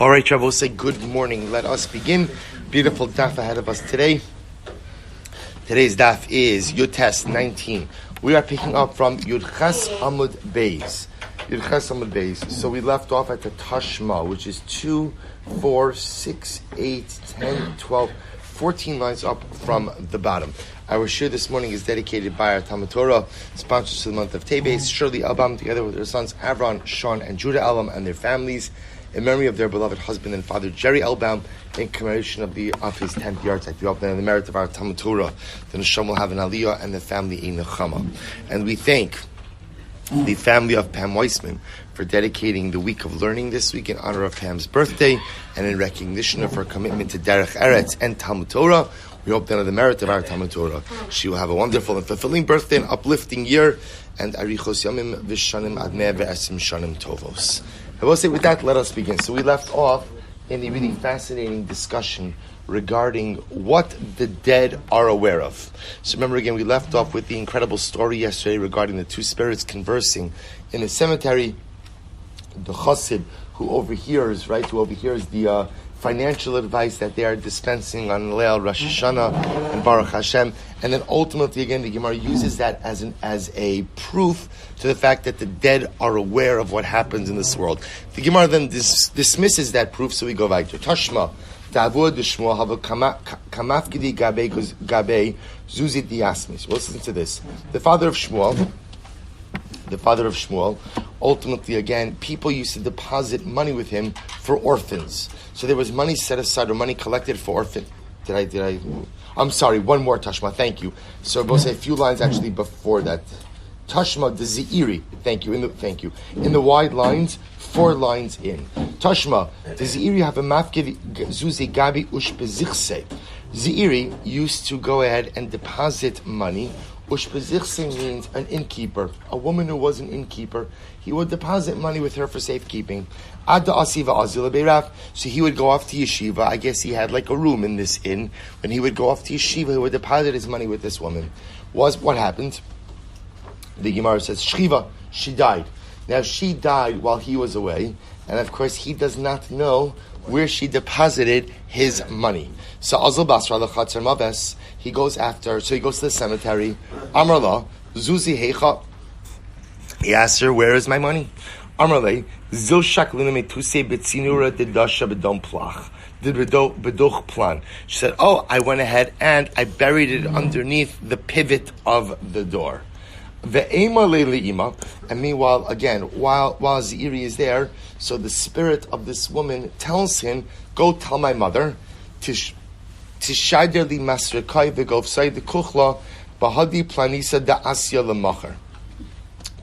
All right, Shabbos, say good morning. Let us begin. Beautiful daf ahead of us today. Today's daf is Yud 19. We are picking up from Yud Ches Amud Beis. Yud Ches Amud Beis. So we left off at the Tashma, which is 2, 4, 6, 8, 10, 12, 14 lines up from the bottom. Our shir this morning is dedicated by our Talmud Torah, sponsors to the month of Teves, Shirley Elbaum, together with their sons Avron, Sean, and Judah Elbaum, and their families, in memory of their beloved husband and father Jerry Elbaum, in commemoration of his 10th yahrzeit. We hope that in the merit of our Talmud Torah, the Neshama will have an aliyah and the family a nechama. And we thank the family of Pam Weissman for dedicating the week of learning this week in honor of Pam's birthday and in recognition of her commitment to Derech Eretz and Talmud Torah. We hope that in the merit of our Talmud Torah, she will have a wonderful and fulfilling birthday, an uplifting year, and arichos yamim v'shanim ad mea ve'esim shanim tovos. I will say with that, let us begin. So we left off in a really fascinating discussion regarding what the dead are aware of. So remember again, we left off with the incredible story yesterday regarding the two spirits conversing in the cemetery. The chassid who overhears the financial advice that they are dispensing on Leil, Rosh Hashanah, and Baruch Hashem, and then ultimately again the Gemara uses that as a proof to the fact that the dead are aware of what happens in this world. The Gemara then dismisses that proof, so we go back to Tashma. Davud Shmuel have a kamafkidi gabe zuzit diasmis. Well, listen to this. The father of Shmuel, ultimately again, people used to deposit money with him for orphans. So there was money set aside or money collected for orphans. I'm sorry, one more Tashma, thank you. So we'll say a few lines actually before that. Tashma the Zeiri, thank you. In the wide lines, 4 lines in. Tashma, the Zeiri have a mafkev zuzi gabi ushbezichse. Zeiri used to go ahead and deposit money. Ushbezichse means an innkeeper, a woman who was an innkeeper. He would deposit money with her for safekeeping. Adda asiva azila beiraf. So he would go off to yeshiva. I guess he had like a room in this inn. When he would go off to yeshiva, he would deposit his money with this woman. What happened? The Gemara says, Shchiva, she died. Now she died while he was away, and of course he does not know where she deposited his money. So Azal Basra Chatzar Maves, he goes to the cemetery. Amrla, Zuzi Heicha. He asks her, where is my money? Amrle, Zil Shaklina Metuse Betzinura Didasha Bedom Plach. Bedoch plan. She said, I went ahead and I buried it underneath the pivot of the door. And meanwhile, again, while Zeiri is there, so the spirit of this woman tells him, go tell my mother, Tishayder li masrekai v'govsai de kuchla bahadi planisa da asya lemacher.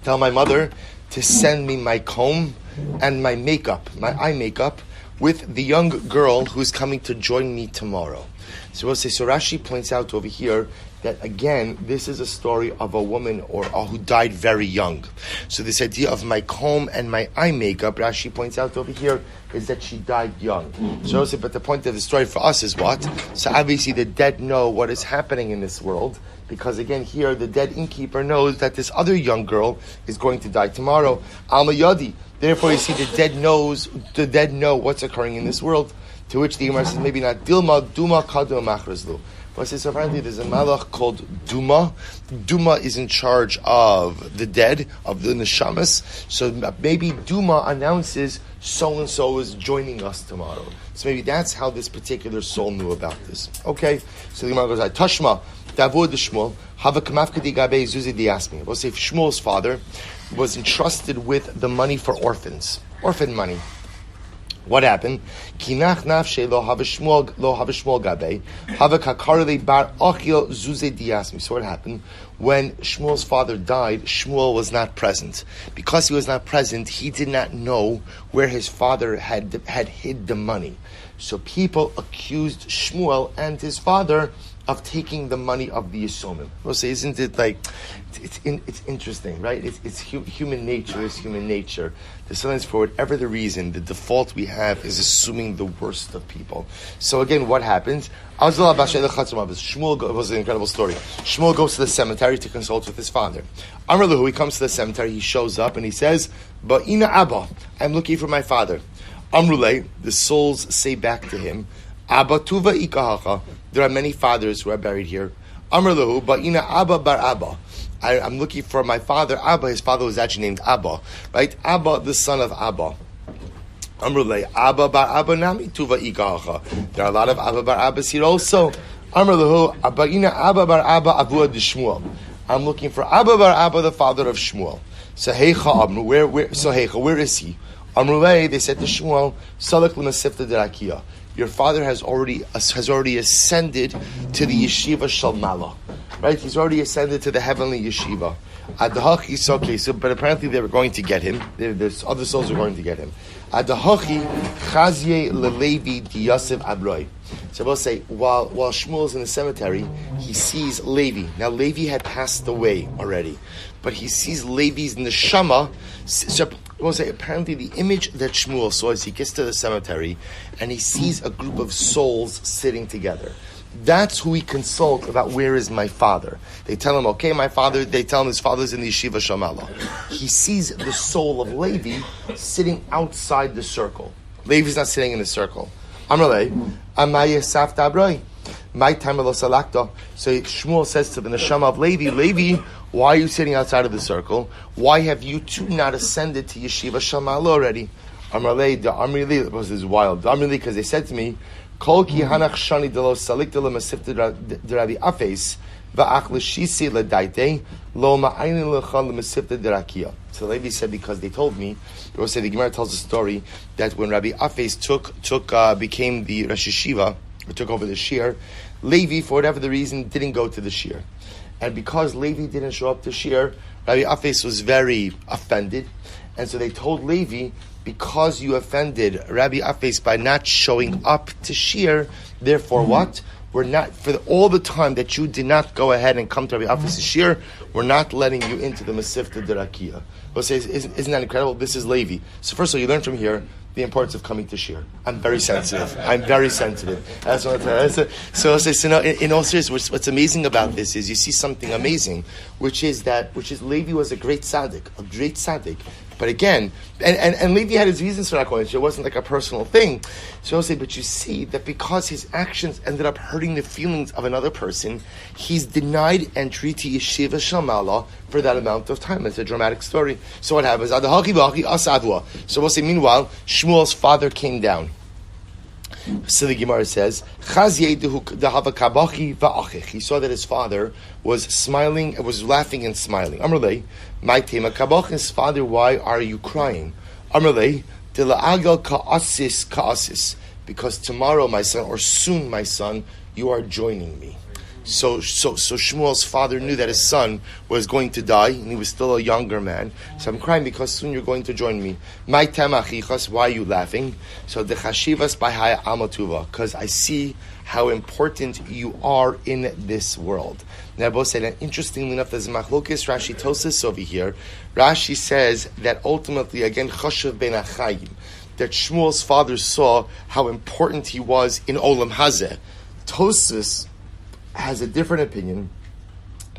Tell my mother to send me my comb and my makeup, my eye makeup, with the young girl who's coming to join me tomorrow. So Rashi points out over here that again, this is a story of a woman who died very young. So this idea of my comb and my eye makeup, Rashi points out over here, is that she died young. So but the point of the story for us is what? So obviously the dead know what is happening in this world, because again here the dead innkeeper knows that this other young girl is going to die tomorrow. Alma Yadi. Therefore you see the dead know what's occurring in this world. To which the Gemara says, maybe not Dilma, Duma, Kadu, Machrazlu. But so apparently there's a malach called Duma. Duma is in charge of the dead, of the neshamas. So maybe Duma announces so-and-so is joining us tomorrow. So maybe that's how this particular soul knew about this. Okay, so the Gemara goes, Tashma, Davud Shmuel, Hava Kamafkadi Gabe Zuzi Diasmi. We'll say if Shmuel's father was entrusted with the money for orphans, orphan money. What happened? Kinach nafshe lo havishmol gabe havakarle bar achil zuze diasmi. So what happened? When Shmuel's father died, Shmuel was not present. Because he was not present, he did not know where his father had hid the money. So people accused Shmuel and his father of taking the money of the Yisomim. We'll say, isn't it like, it's interesting, right? It's human nature is human nature. Sometimes for whatever the reason, the default we have is assuming the worst of people. So again, what happens? Shmuel was an incredible story. Shmuel goes to the cemetery to consult with his father. Amrlahu, he comes to the cemetery, he shows up and he says, Ba'ina Abba, I'm looking for my father. Amrulei, the souls say back to him, Abba tuva ikahacha. There are many fathers who are buried here. Amrlahu, ba'ina Abba bar Abba. I'm looking for my father, Abba. His father was actually named Abba, right? Abba, the son of Abba. Amrulei, Abba bar Abba nami tuva ikahacha. There are a lot of Abba bar Abbas here also. Amrlahu, ba'ina Abba bar Abba avua de Shmuel. I'm looking for Abba bar Abba, the father of Shmuel. So heicha Amru, where is he? Amrulei, they said to Shmuel, Salak l'masifta derakia. Your father has already ascended to the yeshiva Shalmala. Right? He's already ascended to the heavenly yeshiva. Adahachi, so but apparently they were going to get him. There's other souls are going to get him. Adahachi chazye lelevi diyasev abroi. So we'll say, while Shmuel is in the cemetery, he sees Levi. Now Levi had passed away already, but he sees Levi's neshama. So we'll say, apparently the image that Shmuel saw as he gets to the cemetery, and he sees a group of souls sitting together. That's who he consults about where is my father. They tell him, okay, my father, they tell him his father's in the yeshiva Shamala. He sees the soul of Levi sitting outside the circle. Levi's not sitting in the circle. Amrale, Amaya Safta Abroi. My time salakta. So Shmuel says to the neshama of Levi, why are you sitting outside of the circle? Why have you two not ascended to yeshiva Shamala already? Amrale, the Amrili, this is wild. The Amrili, because they said to me, Kol ki hanach shani delo salik delo masifta Rabbi Afes va'ach l'shisi l'daite lo ma'aynin l'chal l'masifta d'rakia. So Levi said, because they told me, they will say the Gemara tells a story that when Rabbi Afes became the Rosh Yeshiva, or took over the shir, Levi, for whatever the reason, didn't go to the shir. And because Levi didn't show up to shir, Rabbi Afes was very offended. And so they told Levi, because you offended Rabbi Afes by not showing up to shir, therefore what? We're not, for all the time that you did not go ahead and come to Rabbi Afes' shir, we're not letting you into the Masifta Derakia. We'll say, isn't that incredible? This is Levi. So first of all, you learn from here the importance of coming to shir. I'm very sensitive. That's what I tell you. So in all seriousness, what's amazing about this is you see something amazing, which is Levi was a great tzaddik. But again, and Levi had his reasons for not going to shir. It wasn't like a personal thing. So I'll say, but you see that because his actions ended up hurting the feelings of another person, he's denied entry to yeshiva Shamala for that amount of time. It's a dramatic story. So what happens? So we'll say, meanwhile, Shmuel's father came down. So the Gemara says, he saw that his father was smiling, was laughing and smiling. Amrlei, my tema kabach, his father, why are you crying? Amrlei, ka'asis, because tomorrow, my son, or soon, my son, you are joining me. So Shmuel's father knew that his son was going to die, and he was still a younger man. So I'm crying because soon you're going to join me. My temachichas, why are you laughing? So the chashivas by haya amatuva, because I see how important you are in this world. Now, both said, and interestingly enough, there's a machlokes Rashi Tosas over here. Rashi says that ultimately, again, chashav ben achayim, that Shmuel's father saw how important he was in olam hazeh. Tosas has a different opinion.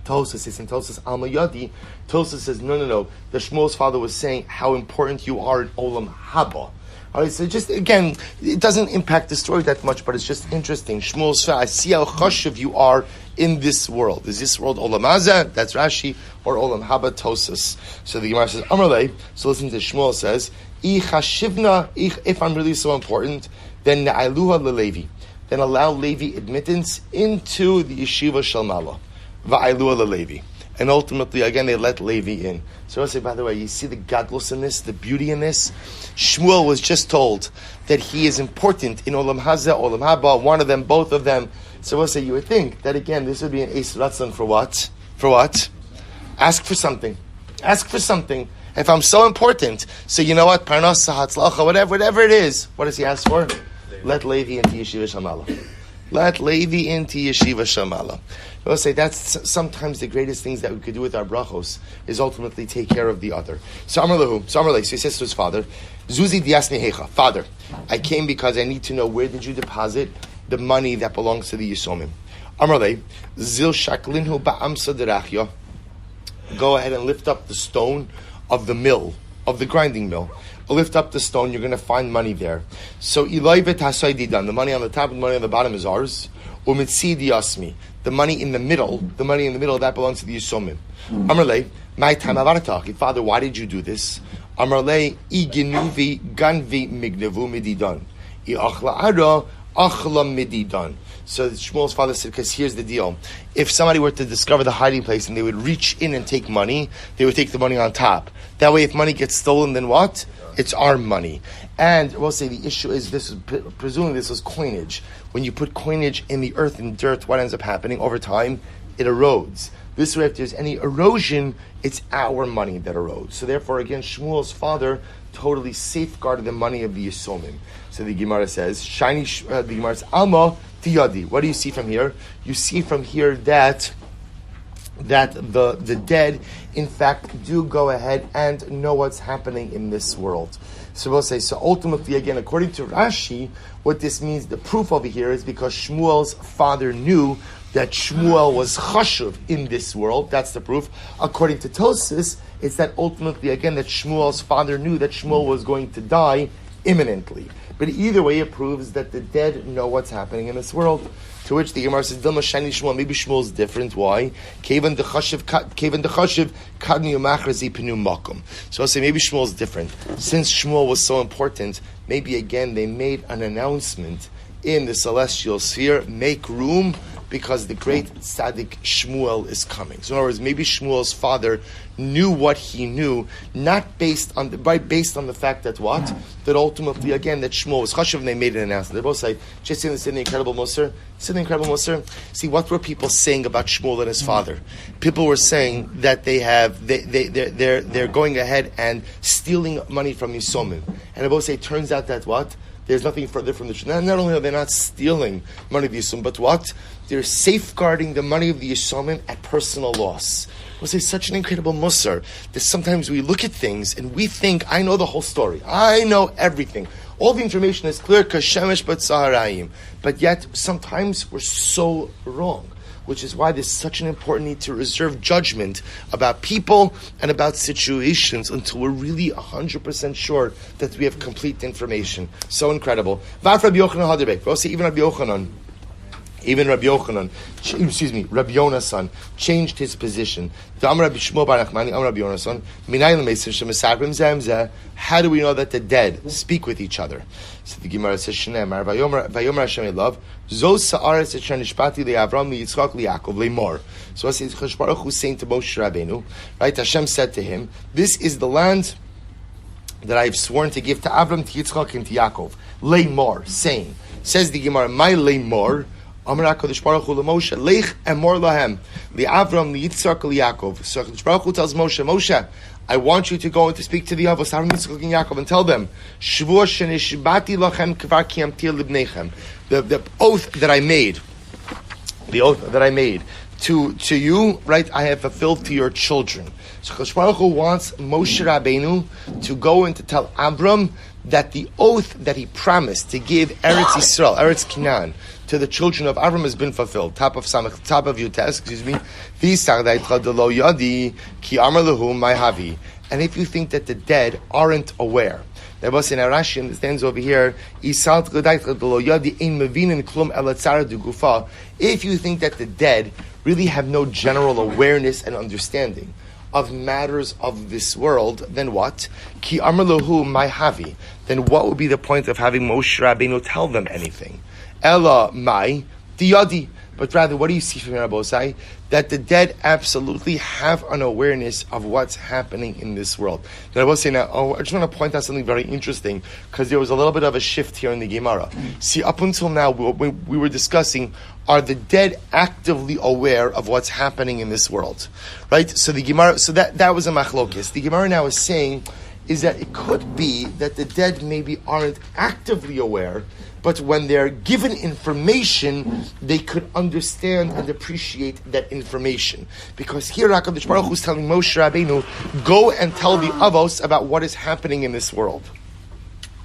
Tosas is in Tosas Alma Yadi. Tosas says, no. The Shmuel's father was saying how important you are in Olam Haba. All right, so just again, it doesn't impact the story that much, but it's just interesting. Shmuel's father, I see how chashuv you are in this world. Is this world Olam Hazeh? That's Rashi, or Olam Haba Tosas. So the Gemara says, Amrlei. So listen to Shmuel says, if I'm really so important, then Na'aluha leLevi. Then allow Levi admittance into the yeshiva Shalmala. Va'ailua leLevi. And ultimately, again, they let Levi in. So I'll say, by the way, you see the gadlus in this, the beauty in this? Shmuel was just told that he is important in Olam Hazeh, Olam Haba, one of them, both of them. So I'll say, you would think that, again, this would be an Eis Ratzon for what? For what? Ask for something. If I'm so important, so you know what? Parnasa, Hatzlacha, whatever it is. What does he ask for? Let Levi into Yeshiva Shamala. I will say that's sometimes the greatest things that we could do with our brachos is ultimately take care of the other. So so he says to his father, Zuzi diasni hecha, Father, I came because I need to know where did you deposit the money that belongs to the Yisomim. Amrle, zil shaklinhu ba'amsa derachya. Go ahead and lift up the stone of the mill, of the grinding mill. lift up the stone, you're going to find money there. So Ilayvet Hasaydidan, the money on the top and the money on the bottom is ours. Umitzidi Asmi, the money in the middle, that belongs to the Yisomim. Amarle, my time avaratach. Father, why did you do this? Amarle, iginuvi ganvi mignevu mididan. Iachla ara achla mididan. So Shmuel's father said, because here's the deal. If somebody were to discover the hiding place and they would reach in and take money, they would take the money on top. That way, if money gets stolen, then what? It's our money. And we'll say the issue is this is, presuming this was coinage. When you put coinage in the earth and dirt, what ends up happening? Over time, it erodes. This way, if there's any erosion, it's our money that erodes. So therefore, again, Shmuel's father totally safeguarded the money of the Yisomim. So the Gemara says, the Gemara says, Alma tiyadi. What do you see from here? You see from here that the dead, in fact, do go ahead and know what's happening in this world. So we'll say, so ultimately, again, according to Rashi, what this means, the proof over here is because Shmuel's father knew that Shmuel was chashuv in this world. That's the proof. According to Tosfos, it's that ultimately, again, that Shmuel's father knew that Shmuel was going to die imminently. But either way, it proves that the dead know what's happening in this world. To which the Gemara says, Dilma Shani Shmuel, maybe Shmuel is different. Why? Kevan dechashiv kadni umachrazi pinu makom. So I'll say maybe Shmuel is different. Since Shmuel was so important, maybe again they made an announcement in the celestial sphere, make room, because the great tzaddik Shmuel is coming. So in other words, maybe Shmuel's father knew what he knew, not based on the fact that what? That ultimately, again, that Shmuel was chashuv and they made an announcement. They both say, just in the incredible Musar. See, what were people saying about Shmuel and his father? People were saying that they're going ahead and stealing money from Yisomim. And they both say, turns out that what? There's nothing further from the truth. Not only are they not stealing money of the Yisomim, but what? They're safeguarding the money of the Yisomim at personal loss. We'll say such an incredible musar that sometimes we look at things and we think, I know the whole story. I know everything. All the information is clear, kashemesh but saharayim. But yet, sometimes we're so wrong. Which is why there's such an important need to reserve judgment about people and about situations until we're really 100% sure that we have complete information. So incredible. Even Rabbi Yochanan, Rabbi Yonasan, changed his position. How do we know that the dead speak with each other? So the Gemara says, So I say, Chosh Baruch Hu saying to Moshe Rabbeinu, right? Hashem said to him, this is the land that I have sworn to give to Avram, to Yitzchak, and to Yaakov. Leimor, saying, says the Gemara, my Leimor, Amar HaKadosh Baruch Hu LeMoshe, Leich emor lahem, liAvram, liYitzchak, liYaakov. So HaKadosh Baruch Hu tells Moshe, Moshe, I want you to go and to speak to the Avos, Avram, Yitzchak, and Yaakov, and tell them, Shvur shenishbati lachem kvar kiyamti libnechem. The oath that I made, to you, right, I have fulfilled to your children. So HaKadosh Baruch Hu wants Moshe Rabbeinu to go and to tell Avram that the oath that he promised to give Eretz Yisrael, Eretz Canaan, to the children of Avram has been fulfilled. Top of Yutes, and if you think that the dead aren't aware, Rashi understands over here, if you think that the dead really have no general awareness and understanding of matters of this world, then what? Ki amar lahu my havi. Then what would be the point of having Moshe Rabbeinu tell them anything? Ella mai diyadi. But rather, what do you see from Rabbosai? That the dead absolutely have an awareness of what's happening in this world. Now, I will say now, I just want to point out something very interesting, because there was a little bit of a shift here in the Gemara. See, up until now, we were discussing, are the dead actively aware of what's happening in this world? Right? So the Gemara, that was a machlokis. The Gemara now is saying, is that it could be that the dead maybe aren't actively aware, but when they're given information, they could understand and appreciate that information. Because here HaKadosh Baruch Hu is telling Moshe Rabbeinu, go and tell the Avos about what is happening in this world.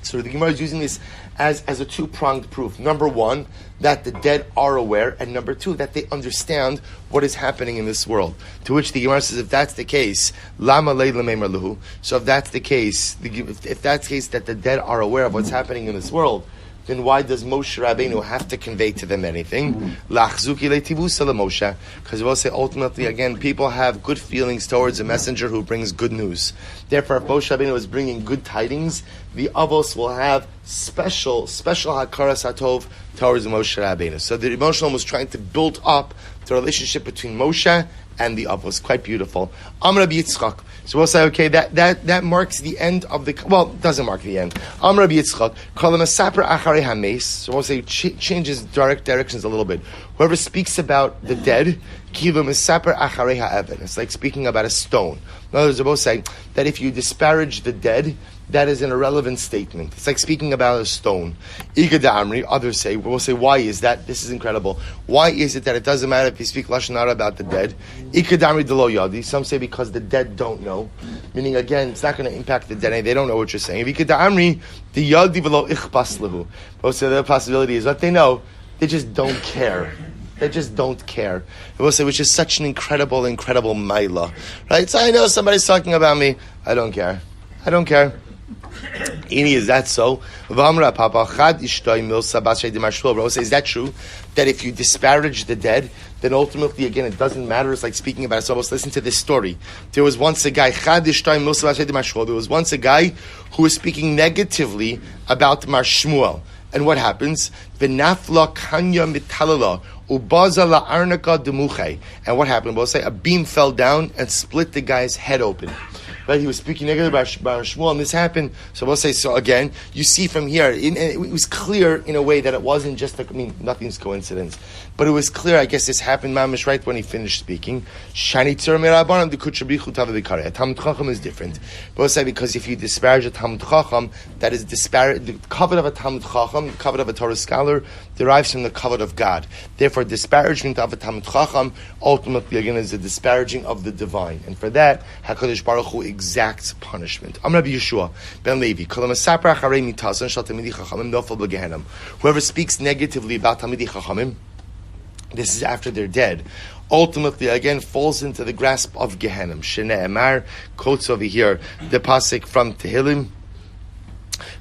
So the Gemara is using this as a two-pronged proof. Number one, that the dead are aware, and number two, that they understand what is happening in this world. To which the Gemara says, if that's the case, lama leila meimer luhu. So if that's the case, if that's the case that the dead are aware of what's happening in this world, then why does Moshe Rabbeinu have to convey to them anything? Lachzuki leitivusa leMoshe, because we'll say ultimately again, people have good feelings towards a messenger who brings good news. Therefore, if Moshe Rabbeinu is bringing good tidings, the Avos will have special hakaras hatov towards Moshe Rabbeinu. So the Rebbe Shalom was trying to build up the relationship between Moshe and the Avos. Quite beautiful. Amr Rabbi Yitzchak. So we'll say, okay, that marks the end of the, well, it doesn't mark the end. Amr Rabbi Yitzchak. Kol ha'mesaper acharei hameis. So we'll say, changes directions a little bit. Whoever speaks about the dead, kilu mesaper acharei ha'even. It's like speaking about a stone. In other words, we'll say that if you disparage the dead, that is an irrelevant statement. It's like speaking about a stone. Iga da'amri, others say, we'll say, why is that? This is incredible. Why is it that it doesn't matter if you speak Lashon Hara about the dead? Iga da'amri delo yadi. Some say because the dead don't know. Meaning, again, it's not going to impact the dead. They don't know what you're saying. Iga da'amri, the yadi velo ichbas lehu. We'll say the possibility is what they know, they just don't care. They just don't care. We'll say, which is such an incredible maila. Right? So I know somebody's talking about me. I don't care. I don't care. Is that so? Is that true? That if you disparage the dead, then ultimately, again, it doesn't matter. It's like speaking about it. So let's listen to this story. There was once a guy, who was speaking negatively about Mar Shmuel. And what happens? V'nafla kanya mitalala ubaza la'arnaka demuche. And what happened? We'll say a beam fell down and split the guy's head open. Right? He was speaking negatively about Shmuel, and this happened. So we'll say, so again, you see from here, it was clear in a way that it wasn't just, nothing's coincidence. But it was clear, I guess this happened, Mamish, right when he finished speaking. Shani tzur merabanan de kuchabrichu tavadikare. A Talmud Chacham is different. But we'll say, because if you disparage a Talmud Chacham, that is the kavod of a Talmud Chacham, the kavod of a Torah scholar, derives from the kavod of God. Therefore, disparagement of a Talmud Chacham, ultimately, again, is a disparaging of the divine. And for that, HaKadosh Baruch Hu exacts punishment. Amr Rabbi Yeshua ben Levi. Whoever speaks negatively about Talmidei Chachamim, this is after they're dead, ultimately again falls into the grasp of Gehenna. Shnei Emar quotes over here the pasuk from Tehillim.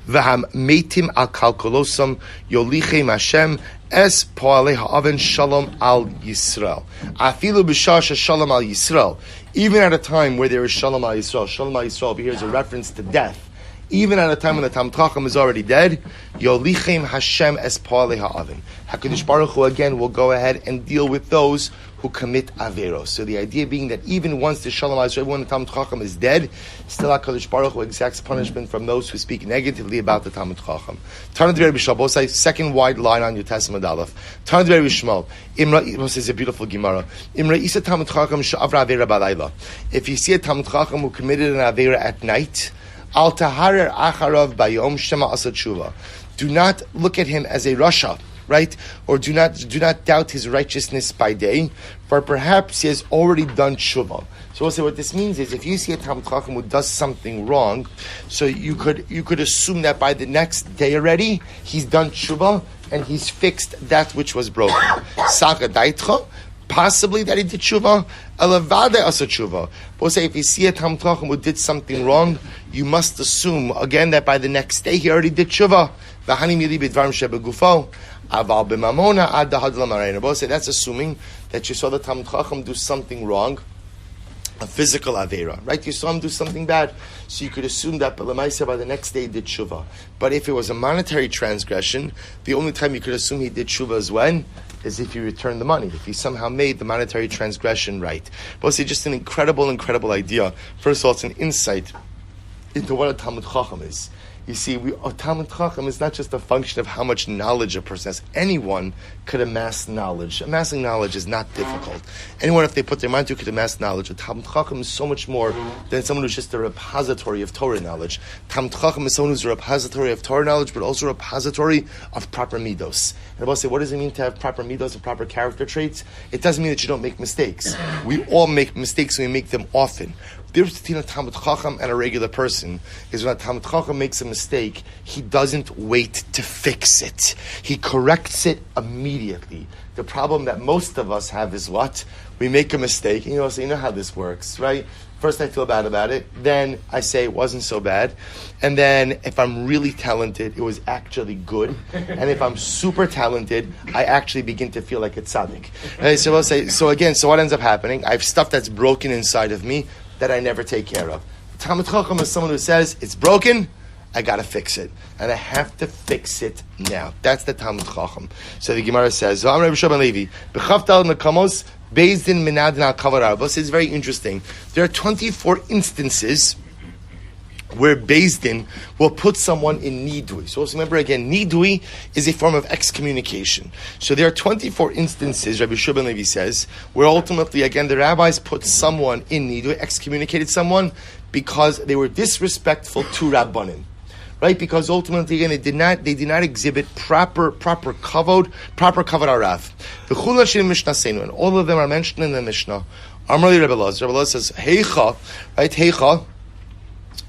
V'ham meitim al kalkolosam yolichem Hashem es poalei ha'aven shalom al Yisrael. Afilu b'shah shalom al Yisrael. Even at a time where there is shalom al Yisrael over here is a reference to death. Even at a time when the Talmud Chacham is already dead, yolichem Hashem es poalei ha'aven. HaKadosh Baruch Hu again will go ahead and deal with those who commit averos. So the idea being that even once the Shalom Yisrael, when the Talmud Chacham is dead, still HaKadosh Baruch Hu exacts punishment from those who speak negatively about the Talmud Chacham. Tanad Rabbi Shmuel, both sides, second wide line on your Testament Aleph. Tanad Rabbi Shmuel, this is a beautiful Gemara. Imra isa Talmud Chacham she'avra avera balayla. If you see a Talmud Chacham who committed an avera at night, al taharer acharav bayom shema asa tshuva. Do not look at him as a rasha, right? Or do not doubt his righteousness by day, for perhaps he has already done tshuva. So we'll say what this means is if you see a Talmud Chacham who does something wrong, so you could assume that by the next day already he's done tshuva and he's fixed that which was broken. Saka daitcha. Possibly that he did tshuva, elavade asa tshuva. But we'll say if you see a Talmud Chacham who did something wrong, you must assume again that by the next day he already did tshuva. V'hani mili b'dvarim shebegufo, aval b'mamona ad dahadla marayna. But we'll say that's assuming that you saw the Talmud Chacham do something wrong, a physical avera, right? You saw him do something bad, so you could assume that by the next day he did tshuva. But if it was a monetary transgression, the only time you could assume he did tshuva is when? Is if he returned the money, if he somehow made the monetary transgression right. But it's just an incredible idea. First of all, it's an insight into what a Talmud Chacham is. You see, a Talmud Chacham is not just a function of how much knowledge a person has. Anyone could amass knowledge. Amassing knowledge is not difficult. Anyone, if they put their mind to it, could amass knowledge. A Talmud Chacham is so much more than someone who's just a repository of Torah knowledge. Talmud Chacham is someone who's a repository of Torah knowledge, but also a repository of proper midos. And I'll say, what does it mean to have proper midos and proper character traits? It doesn't mean that you don't make mistakes. We all make mistakes and we make them often. difference between a Talmud Chacham and a regular person is when a Talmud Chacham makes a mistake, he doesn't wait to fix it. He corrects it immediately. The problem that most of us have is what? We make a mistake, and so you know how this works, right? First I feel bad about it, then I say it wasn't so bad, and then if I'm really talented, it was actually good, and if I'm super talented, I actually begin to feel like a tzaddik. Right? So I'll say, so what ends up happening? I have stuff that's broken inside of me that I never take care of. Talmud Chacham is someone who says, it's broken, I gotta fix it. And I have to fix it now. That's the Talmud Chacham. So the Gemara says, Rabbi Shmuel Levi, B'chavtal Nekamos, Based in Minadin al Kavar Arbos. It's very interesting. There are 24 instances where Beis Din will put someone in nidui. So also remember again, nidui is a form of excommunication. So there are 24 instances, Rabbi Shmuel Levi says, where ultimately, again, the rabbis put someone in nidui, excommunicated someone, because they were disrespectful to Rabbanim. Right, because ultimately, again, they did not exhibit proper kavod arav. The chulashim mishnasenu, and all of them are mentioned in the Mishnah. Amrli Rebbe Elazar says, Heicha, right, Heicha.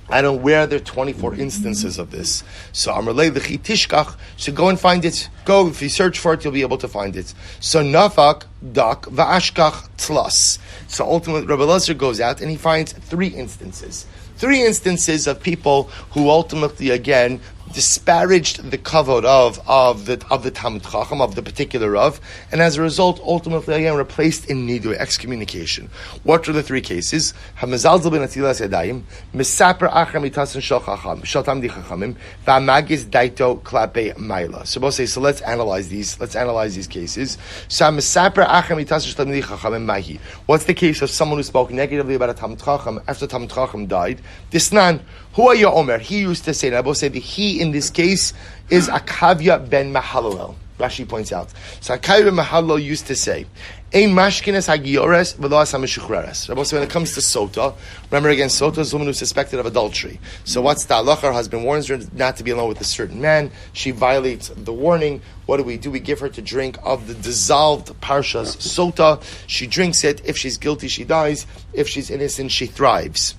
I don't know where there are 24 instances of this. So Amrli Lechi Tishkach, so go and find it. Go, if you search for it, you'll be able to find it. So Nafak, Dak, Va'ashkach, Tlas. So ultimately, Rebbe Elazar goes out and he finds 3 instances. 3 instances of people who ultimately, again, disparaged the kavod of the Talmud Chacham, of the particular Rav, and as a result, ultimately, again, replaced in nidui, excommunication. What are the 3 cases? Hamazalzel ben Atzilas Yadayim, Misaper Achar Mitasin Shel Tamdi Chachamim, V'Amagis Daito Klape Maila. So let's analyze these. Let's analyze these cases. So Misaper Achar Mitasin Shel Tamdi Chachamim Mahi. What's the case of someone who spoke negatively about a Talmud Chacham after Talmud Chacham died? Disnan. Who are your Omer? He used to say, and I will say that he in this case is Akavya ben Mahalalel. Rashi points out. So Akavya ben Mahalalel used to say, Ein mashkines hagiores v'lo asameshuchreres. Rabbi, when it comes to Sota, remember again, Sota is a woman who's suspected of adultery. So what's the halacha? Her husband warns her not to be alone with a certain man. She violates the warning. What do? We give her to drink of the dissolved parshas Sota. She drinks it. If she's guilty, she dies. If she's innocent, she thrives.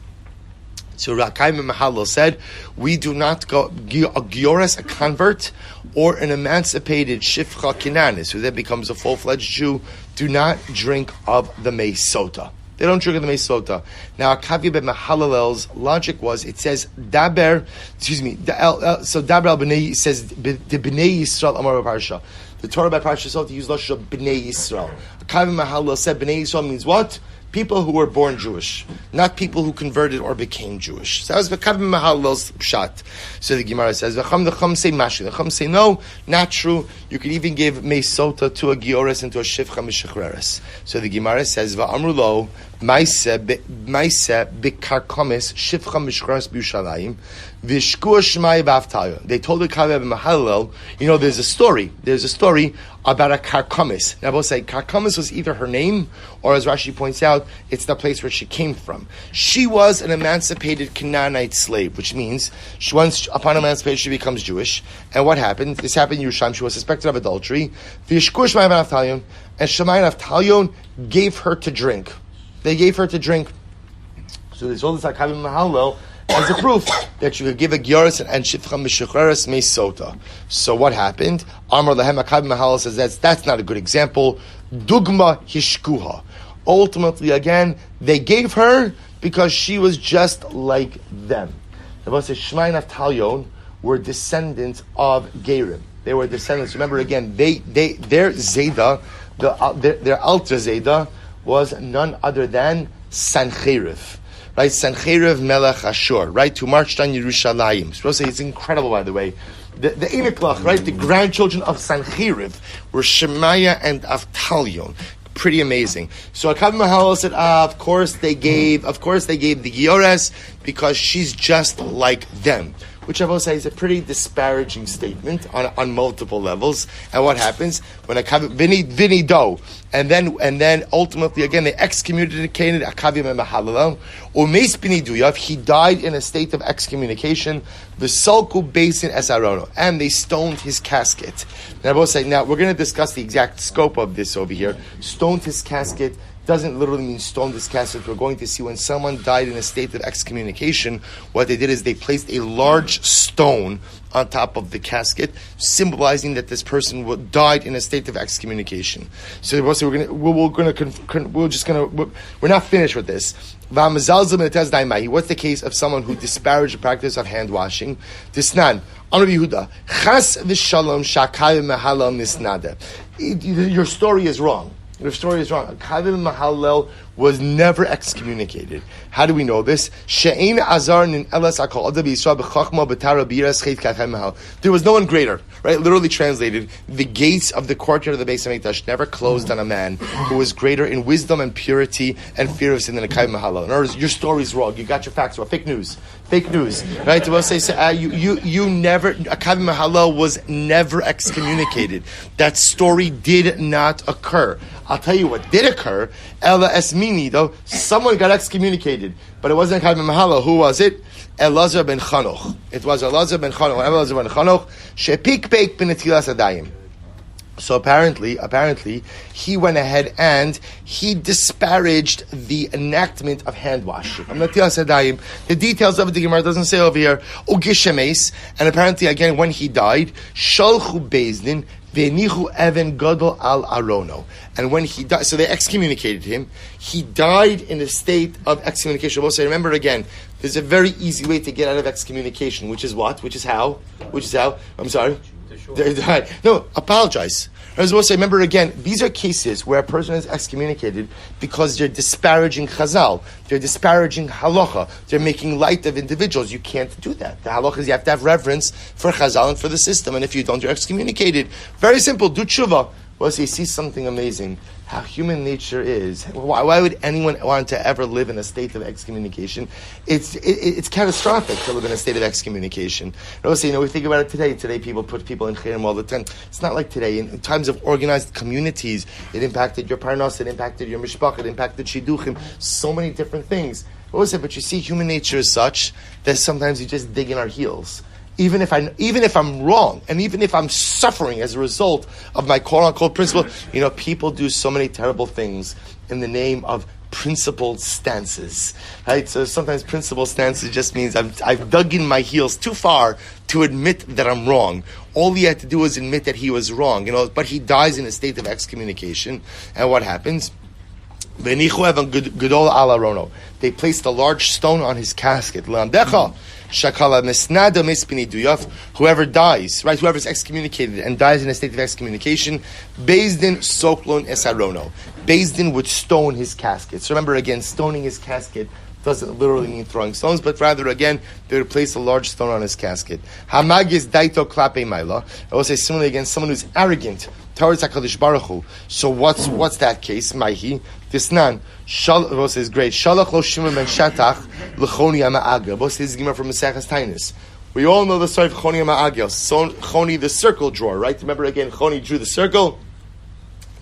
So Rakai Mahalo said, we do not go a convert, or an emancipated Shifcha Kinanis, who then becomes a full-fledged Jew, do not drink of the Meisota. They don't drink of the Meisota. Now, Akavi ben Mahalalel's logic was, it says, Daber al B'nai says, the B'nai Yisrael Amar Parsha. The Torah by Parsha Sota used Lashon B'nai Yisrael. Akavi ben Mahalalel said, B'nai Yisrael means what? People who were born Jewish, not people who converted or became Jewish. So that was V'kav Mahalal's pshat. So the Gemara says, the Chum say mashi. The Chum say no, not true. You could even give meisota to a giores and to a shivcha mishachreres. So the Gemara says, Va'amrulo maise bikarkomis shivcha mishachreres b'Yushalayim v'shkua shmai v'avtayo. They told the Kav Mahalal, there's a story about a karkomis. Now, both say karkomis was either her name, or as Rashi points out, it's the place where she came from. She was an emancipated Canaanite slave, which means once upon emancipation she becomes Jewish. And what happened? This happened in Yerushalayim. She was suspected of adultery. And Shammai and Avtalion gave her to drink. They gave her to drink. So they told us like Havim Mahalel as a proof that you could give a gioris and shifcha mishuchreres meisota. So what happened? Amar lehem Havim Mahalel says that's not a good example. Dugma hishkuha. Ultimately, again, they gave her because she was just like them. The says Shammai and Avtalion were descendants of Gerim. They were descendants. Remember again, their Zeda, their alter Zeda was none other than Sancheriv. Right, Sancheriv Melech Ashur, right, who marched on Yerushalayim. So it's incredible, by the way. The Einiklach, right, the grandchildren of Sancheriv were Shemaiah and Avtalion. Pretty amazing. So Akav Mahalal said, of course they gave the Giores because she's just like them. Which I will say is a pretty disparaging statement on multiple levels. And what happens when Vini do, and then ultimately again they excommunicated Akavim and Mahalal, or Meis Bini Duyav, he died in a state of excommunication. The Salku Basin Esarono, and they stoned his casket. And I will say now we're going to discuss the exact scope of this over here. Stoned his casket. doesn't literally mean stone this casket. We're going to see when someone died in a state of excommunication, what they did is they placed a large stone on top of the casket, symbolizing that this person died in a state of excommunication. So we're not finished with this. What's the case of someone who disparaged the practice of hand washing? Disnan. Your story is wrong. Your story is wrong. Kavim Mahallel was never excommunicated. How do we know this? There was no one greater, right? Literally translated, the gates of the courtyard of the Beis Hamikdash never closed on a man who was greater in wisdom and purity and fear of sin than a Kavim Mahallel. In other words, your story is wrong. You got your facts wrong. Fake news, right? We'll say, you never. A Kavim Mahallel was never excommunicated. That story did not occur. I'll tell you what did occur. Ella Esmini, though, someone got excommunicated, but it wasn't Kavim Mahallel. Who was it? Elazar ben Chanoch. It was Elazar ben Chanoch. Elazar ben Chanoch. Shepikpeik benetilas adayim. So apparently, he went ahead and he disparaged the enactment of hand washing. The details of it, the Gemara doesn't say over here. Ugishemes, and apparently, again, when he died, Shalchu Bezdin, Venichu Evan Gadol al Arono. And when he died, so they excommunicated him. He died in a state of excommunication. We'll say, remember again, there's a very easy way to get out of excommunication, which is what? Which is how? I'm sorry? No, apologize. I was supposed to say, remember again, these are cases where a person is excommunicated because they're disparaging Chazal, they're disparaging halacha, they're making light of individuals. You can't do that. The halacha is you have to have reverence for Chazal and for the system, and if you don't, you're excommunicated. Very simple, do tshuva. Well, so you see something amazing, how human nature is. Why would anyone want to ever live in a state of excommunication? It's catastrophic to live in a state of excommunication. We think about it today. Today people put people in chirim all the time. It's not like today. In times of organized communities, it impacted your parnos, it impacted your mishpach, it impacted shidduchim, so many different things. But you see, human nature is such that sometimes you just dig in our heels. Even if I'm wrong, and even if I'm suffering as a result of my quote-unquote principle, people do so many terrible things in the name of principled stances, right? So sometimes principled stances just means I've dug in my heels too far to admit that I'm wrong. All he had to do was admit that he was wrong, but he dies in a state of excommunication, and what happens? They placed a large stone on his casket. Whoever dies, right? Whoever is excommunicated and dies in a state of excommunication, Bezdin Soklon Esarono. Bezdin would stone his casket. So remember again, stoning his casket doesn't literally mean throwing stones, but rather again, they would place a large stone on his casket. Hamagis Daito Klape Maila. I will say similarly again, someone who's arrogant towards HaKadosh Baruch Hu. So what's that case? Maihi Tisnan. Both says great. Shalach lo Shimon ben Shatach l'choni ha'ma'agel. Both says Gemara from Maseches Tainus. We all know the story of Choni ha'ma'agel. So Choni, the circle drawer, right? Remember again, Choni drew the circle.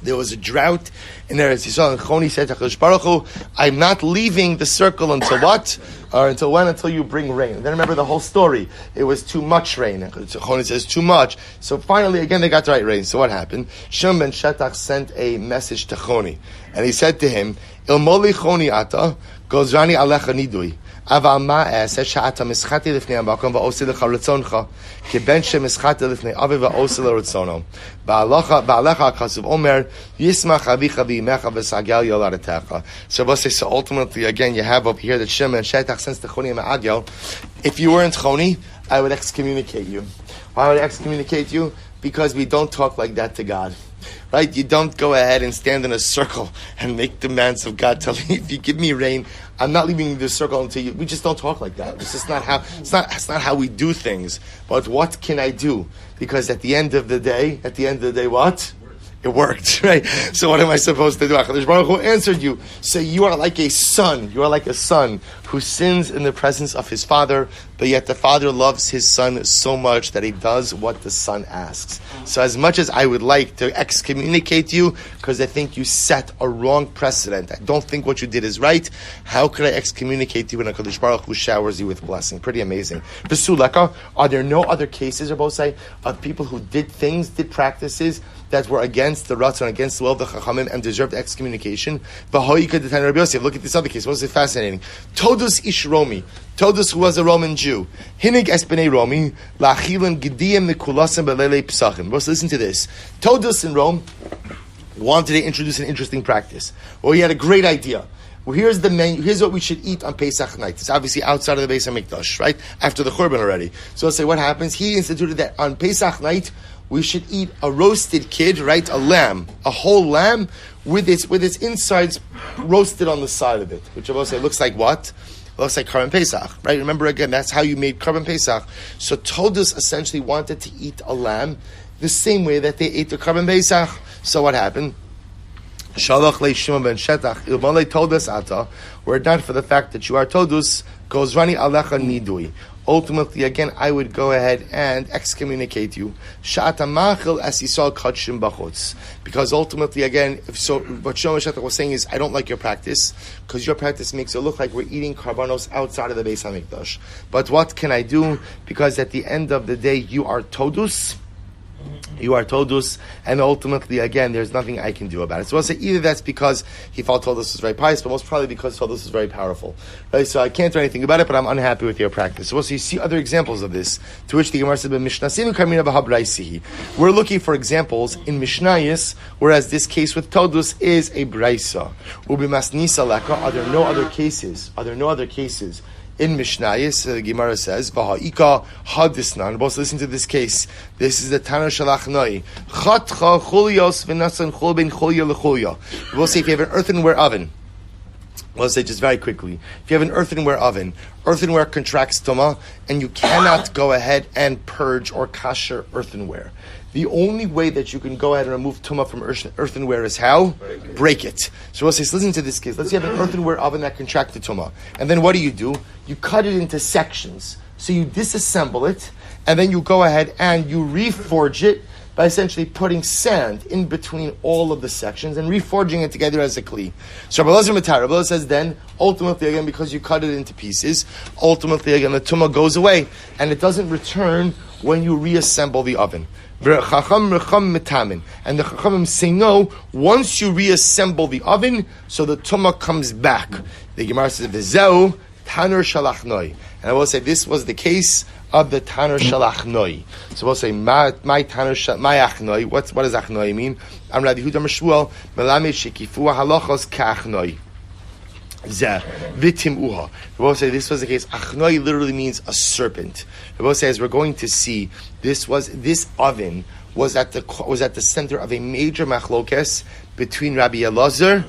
There was a drought in Eretz Yisrael, and Choni said to HaKadosh Baruch Hu, I'm not leaving the circle until what? Or until when? Until you bring rain. Then remember the whole story. It was too much rain. Choni says too much. So finally, again, they got the right rain. So what happened? Shimon ben Shatach sent a message to Choni, and he said to him, Ilmoli Choni ata, gozrani alecha nidui. אבל מה אעשה שאתה משחתי לפני המקום ועושה לך רצונך כבן שמשחתי לפני אבי ועושה לרצונו בעליך הכסוף אומר ישמח אביך ואימך וסגל ילדתך. So ultimately again you have up here that Shimon Shetach sends to Choni Ma'agel, if you weren't Choni, I would excommunicate you. Why would I excommunicate you? Because we don't talk like that to God. Right? You don't go ahead and stand in a circle and make demands of God. Tell me, if you give me rain, I'm not leaving the circle until you. We just don't talk like that. It's just not how. It's not how we do things. But what can I do? Because at the end of the day, what? It worked, right? So what am I supposed to do? HaKadosh Baruch Hu answered you. So you are like a son. You are like a son who sins in the presence of his father, but yet the father loves his son so much that he does what the son asks. So as much as I would like to excommunicate you, because I think you set a wrong precedent, I don't think what you did is right, how could I excommunicate you when HaKadosh Baruch Hu showers you with blessing? Pretty amazing. V'suleka, are there no other cases, Rabbi say, of people who did practices that were against the Ratzon, against the will of the Chachamim, and deserved excommunication? Look at this other case. What's it fascinating? Todus ish Romi. Todus, who was a Roman Jew. Hinig es b'nei Romi, la'achilim gediyim mikulasim b'lelei psachim. Let's listen to this. Todus in Rome wanted to introduce an interesting practice. Well, he had a great idea. Well, here's the menu. Here's what we should eat on Pesach night. It's obviously outside of the Beis HaMikdash, right? After the Churban already. So let's say what happens. He instituted that on Pesach night, we should eat a roasted kid, right? A lamb, a whole lamb with its insides roasted on the side of it. Which I will say looks like what? It looks like Karban Pesach, right? Remember again, that's how you made Karban Pesach. So Todus essentially wanted to eat a lamb the same way that they ate the Karban Pesach. So what happened? Shalach le Shimon ben Shetach ilmale Todus ata, were it not for the fact that you are Todus, goes rani alecha nidui. Ultimately, again, I would go ahead and excommunicate you. Sha'ata machil as yisal kachim bachutz. Because ultimately, again, what Shimon ben Shetach was saying is, I don't like your practice, because your practice makes it look like we're eating karbanos outside of the Beis HaMikdash. But what can I do? Because at the end of the day, you are Todus. You are Todus, and ultimately, again, there's nothing I can do about it. So I'll say either that's because he felt Todus was very pious, but most probably because Todus is very powerful. Right? So I can't do anything about it, but I'm unhappy with your practice. So you see other examples of this, to which the Gemara said, we're looking for examples in Mishnayos, whereas this case with Todus is a Braisa. Are there no other cases? In Mishnayos, the Gemara says, "V'ha'ika hadisnan." Both listen to this case. This is the Tana Shalachnoi. Chatcha chulios v'nasan chol ben chulya lechulya. We'll say if you have an earthenware oven. We'll say just very quickly. If you have an earthenware oven, earthenware contracts tuma, and you cannot go ahead and purge or kasher earthenware. The only way that you can go ahead and remove tumah from earthenware is how? Break it. So we'll say, listen to this case. Let's say you have an earthenware oven that contracted tumah. And then what do? You cut it into sections. So you disassemble it, and then you go ahead and you reforge it by essentially putting sand in between all of the sections and reforging it together as a kli. So Rabbi Elazar says then, ultimately again, because you cut it into pieces, ultimately again, the tumah goes away, and it doesn't return when you reassemble the oven. And the Chachamim say no, once you reassemble the oven, so the tumah comes back. The Gemara says, V'zeu Tanur Shalachnoi. And I will say this was the case of the Tanur Shalachnoi. So we'll say, my Achnoi. What does Achnoi mean? I'm Rabbi Shmuel Melamed Shekifu Halachos Ka'achnoi. Vitim we'll say this was the case. Achnoi literally means a serpent. We'll say, as we're going to see, this oven was at the center of a major machlokes between Rabbi Elazar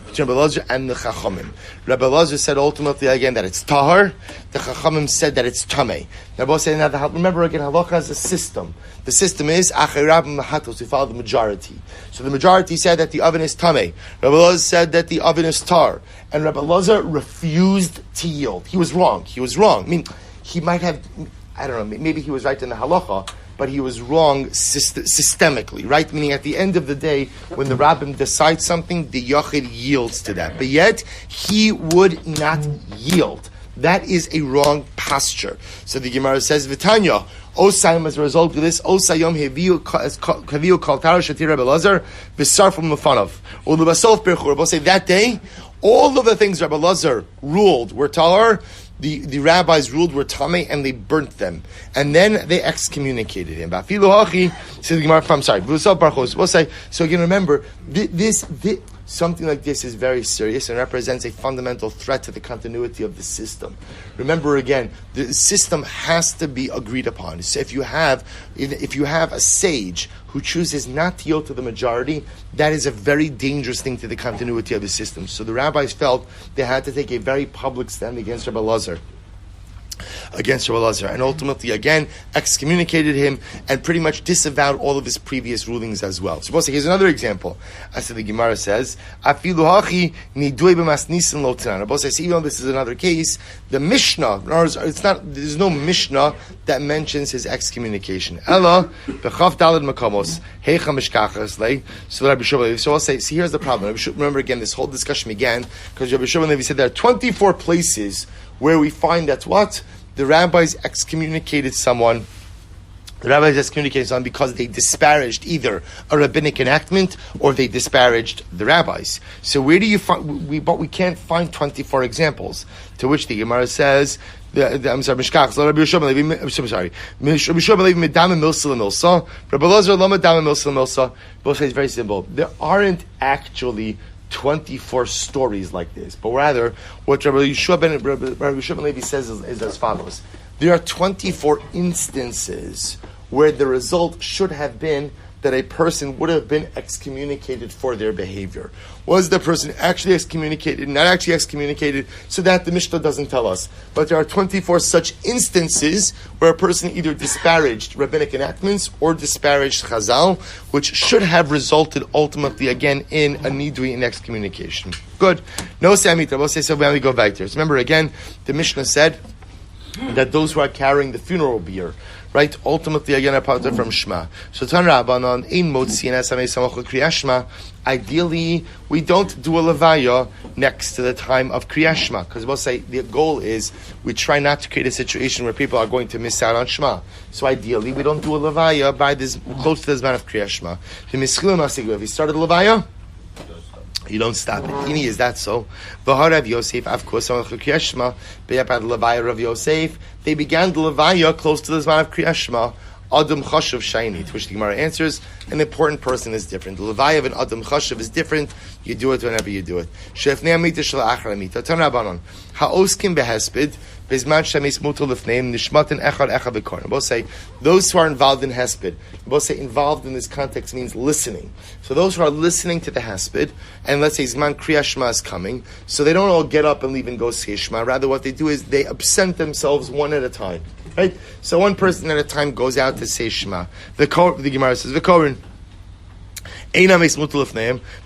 and the Chachamim. Rabbi Elazar said ultimately again that it's tahar. The Chachamim said that it's tamei. Now both say, remember again, halacha has a system. The system is achirab mahatos. We follow the majority. So the majority said that the oven is tamei. Rabbi Elazar said that the oven is tar, and Rabbi Elazar refused to yield. He was wrong. I mean, he might have. I don't know. Maybe he was right in the halacha, but he was wrong systemically, right? Meaning at the end of the day, when the rabbim decides something, the yachid yields to that. But yet, he would not yield. That is a wrong posture. So the Gemara says, V'tanya, Osayim, as a result of this, Osayim heviu kaltar shatir Rabbi Elazar, v'sarfum lefanov. Ulubasof berchur. We'll say that day, all of the things Rabbi Elazar ruled were tahar. The rabbis ruled were tamei, and they burnt them, and then they excommunicated him. So the Gemara, I'm sorry. We'll say, so again, remember this something like this is very serious and represents a fundamental threat to the continuity of the system. Remember again, the system has to be agreed upon. So if you have a sage who chooses not to yield to the majority, that is a very dangerous thing to the continuity of the system. So the rabbis felt they had to take a very public stand against Rabbi Elazar. against Rabbi Elazar, and ultimately again excommunicated him and pretty much disavowed all of his previous rulings as well. So here's another example. As the Gemara says, "Afilu hachi nidui b'masnisin lo tanan." Rabbi says, even though this is another case, the Mishnah, in other words, it's not. There's no Mishnah that mentions his excommunication. Ella b'chav daled makamos heicha mishkachas lei. So Rabbi Shmuel. So I'll say, see, here's the problem. Remember again, this whole discussion began because Rabbi Shmuel said there are 24 places where we find that what? The rabbis excommunicated someone. The rabbis excommunicated someone because they disparaged either a rabbinic enactment or they disparaged the rabbis. So where do you find? But we can't find 24 examples. To which the Gemara says, I'm sorry, Mishkach. Rabbi Shmuel, I'm sorry. Rabbi Shmuel medam milsa lemilsa. Rabbi Elazar lo medam milsa lemilsa. Both say it's very simple. There aren't actually 24 stories like this, but rather what Rabbi Shmuel Levi says is as follows: there are 24 instances where the result should have been that a person would have been excommunicated for their behavior. Was the person actually excommunicated, not actually excommunicated? So that the Mishnah doesn't tell us. But there are 24 such instances where a person either disparaged rabbinic enactments or disparaged Chazal, which should have resulted ultimately again in a nidui in excommunication. Good. No Samita. We'll say so when we go back there. So remember again, the Mishnah said that those who are carrying the funeral bier, right? Ultimately, again, a part from Shema. So, Tan Rabbanon, Ein Motzi and Esamei Samach Kriyas Shema. Ideally, we don't do a levaya next to the time of Kriyas Shema, because we'll say the goal is we try not to create a situation where people are going to miss out on Shema. So, ideally, we don't do a levaya by this close to the Zman of Kriyas Shema. If you started the levaya, you don't stop it. Ini, is that so? V'harav Yosef, of course, on Kriyas Shema, b'yapad levaya Rav Yosef. They began the levaya close to the Zman of Kriyas Shema. Adam Chashav Shaini, to which the Gemara answers, an important person is different. The levaya of an Adam Chashav is different. You do it whenever you do it. Shefnei amita shel achar amita. Tan Rabbanon, ha'oskim behesped, bezman shemis mutal lefneim nishmatin echad echad v'korn. Both say those who are involved in hesped. Both say involved in this context means listening. So those who are listening to the hesped, and let's say Zman Kriyas Shema is coming, so they don't all get up and leave and go say Shema. Rather, what they do is they absent themselves one at a time. Right? So one person at a time goes out to say Shema. The Gemara says, V'korin.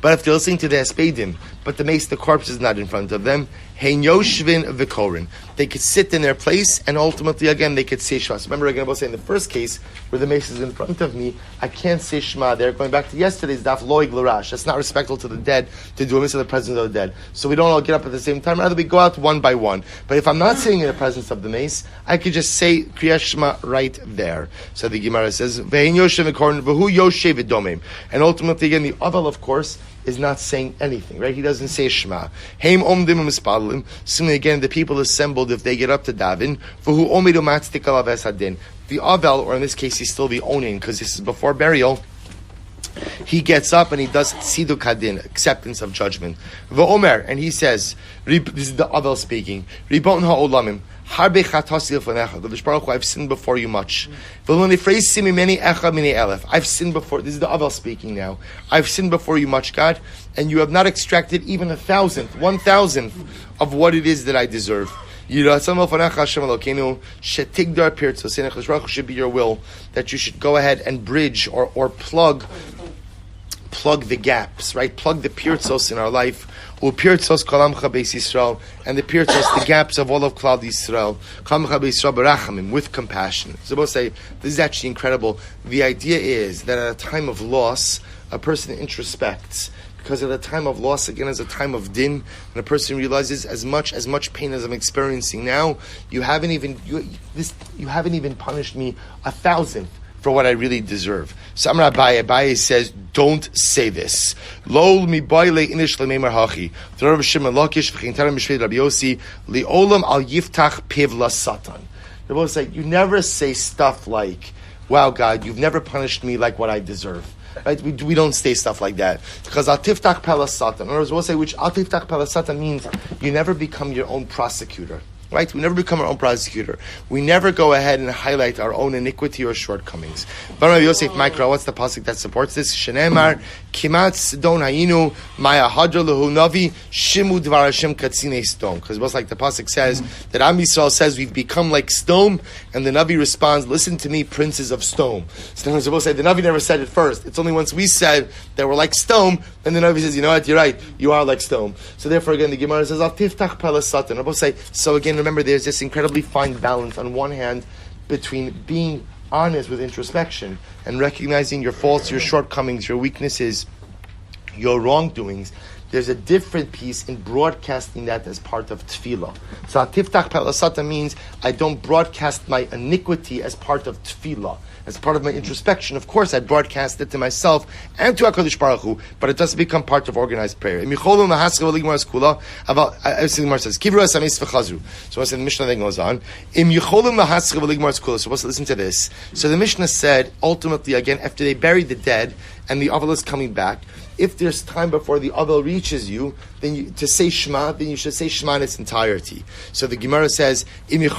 But if they're listening to the Hespedim, but the corpse is not in front of them, Hein Yoshvin V'korin. They could sit in their place, and ultimately, again, they could say Shema. So remember, again, I was saying in the first case, where the mace is in front of me, I can't say Shema there. Going back to yesterday's daf, loig l'rash. That's not respectful to the dead, to do a mitzvah in the presence of the dead. So we don't all get up at the same time. Rather, we go out one by one. But if I'm not sitting in the presence of the mace, I could just say Kriyas Shema right there. So the Gemara says, Ve'in Yoshev V'korin, V'hu Yoshev V'domim. And ultimately, again, the Aval, of course, is not saying anything, right? He doesn't say Shema. Heim omdim u'mispalim. Similarly, again, the people assembled, if they get up to daven, v'hu omidu matztik alav esadin. The Avel, or in this case, he's still the owning, because this is before burial, he gets up and he does tziduk hadin, acceptance of judgment. V'omer, and he says, this is the Avel speaking, Ribon ha'olamim, harbe chatasi l'fanecha, the Baruch Hu, I've sinned before you much. I've sinned before, this is the Avel speaking now, I've sinned before you much, God, and you have not extracted even 1,000th of what it is that I deserve. Should be your will that you should go ahead and bridge or plug the gaps, right? Plug the pirtzos in our life. And the pirtzos, the gaps of all of Klal Yisrael, with compassion. So we'll say, this is actually incredible. The idea is that at a time of loss, a person introspects. Because at a time of loss, again, is a time of din, and a person realizes as much pain as I'm experiencing now, you haven't even punished me 1,000th for what I really deserve. So Amar Abaye says, don't say this. Lol mi boile inish lemeimar hachi. Rabbi Shimon Lakish v'chintarim mishvei Rabbi Yossi li'olam al yiftach piv la satan. They both say, you never say stuff like, wow, God, you've never punished me like what I deserve. Right? We don't say stuff like that. Because al tiftach pelas satan. In other words, we'll say which al tiftach pelas satan means you never become your own prosecutor. Right? We never become our own prosecutor. We never go ahead and highlight our own iniquity or shortcomings. But Rabbi Yosef Mikra, what's the pasuk that supports this? Shenemar, Kimat Sidon Hayinu, Maya Hadra Lehu Navi, Shimu Dvar Hashem Katzine Stone. Because what's like the pasuk says, that Am Yisrael says we've become like stone, and the Navi responds, listen to me, princes of stone. So we're supposed to say, the Navi never said it first. It's only once we said that we're like stone, then the Navi says, you know what, you're right, you are like stone. So therefore again, the Gemara says, Al Tiftach Pelasatan. We're supposed to say, so again, remember, there's this incredibly fine balance on one hand between being honest with introspection and recognizing your faults, your shortcomings, your weaknesses, your wrongdoings. There's a different piece in broadcasting that as part of tefillah. So tiftach pelasata means I don't broadcast my iniquity as part of tefillah, as part of my introspection. Of course, I broadcast it to myself and to HaKadosh Baruch Hu, but it doesn't become part of organized prayer. So once the Mishnah then goes on, so let's listen to this. So the Mishnah said, ultimately, again, after they buried the dead and the Aval is coming back, if there's time before the Avel reaches you, then to say Shema, then you should say Shema in its entirety. So the Gemara says, it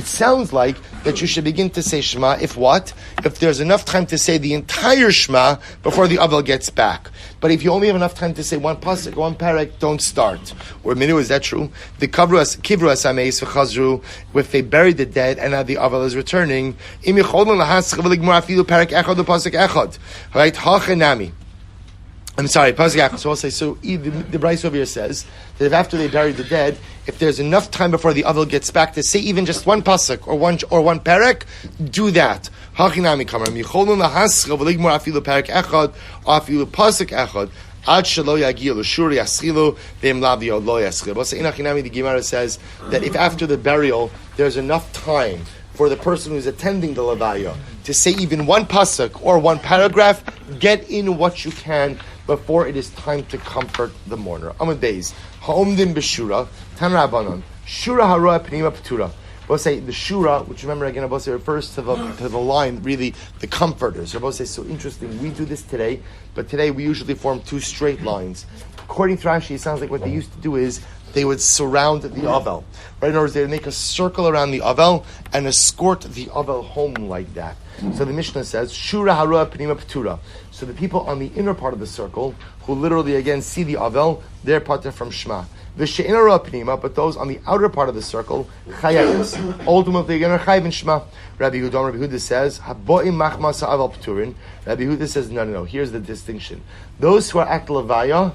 sounds like that you should begin to say Shema if what? If there's enough time to say the entire Shema before the Avel gets back. But if you only have enough time to say one pasuk, one parak, don't start. Or Minu, is that true? The Kivru Asameis v'chazru, if they buried the dead and now the Avel is returning, right? Hachenami. I'm sorry, pasuk echad. So I'll say, so the Bryce over here says that if after they buried the dead, if there's enough time before the Avel gets back to say even just one pasuk or one parak, do that. Hachenami kamar. Micholun lahascha v'ligmor afilu parak echad, afilu pasuk echad. Ad shelo yagil l'shuri yaschilu v'im lavio lo yaschilu. But in Hachenami, the Gemara says that if after the burial there's enough time for the person who's attending the levaya to say even one pasuk or one paragraph, get in what you can before it is time to comfort the mourner. Amud Beis, ha'omdim b'shura, tan rabbanon, shura haroa pnima p'tura. We'll say the shura, which remember again, Rabbi refers to the line, really the comforters. Rabbi say, so interesting. We do this today, but today we usually form two straight lines. According to Rashi, it sounds like what they used to do is they would surround the Avel. Right? In other words, they would make a circle around the Avel and escort the Avel home like that. So the Mishnah says, Shura Harua Pnima Ptura. So the people on the inner part of the circle, who literally again see the Avel, they're pater from Shema. V'she'in Harua Pnima, but those on the outer part of the circle, Chayavos. Ultimately, again, are Chayav in Shema. Rabbi Huda says, Habo'im Machmas Ha'avel Pturin. Rabbi Huda says, no. Here's the distinction. Those who are at Levaya,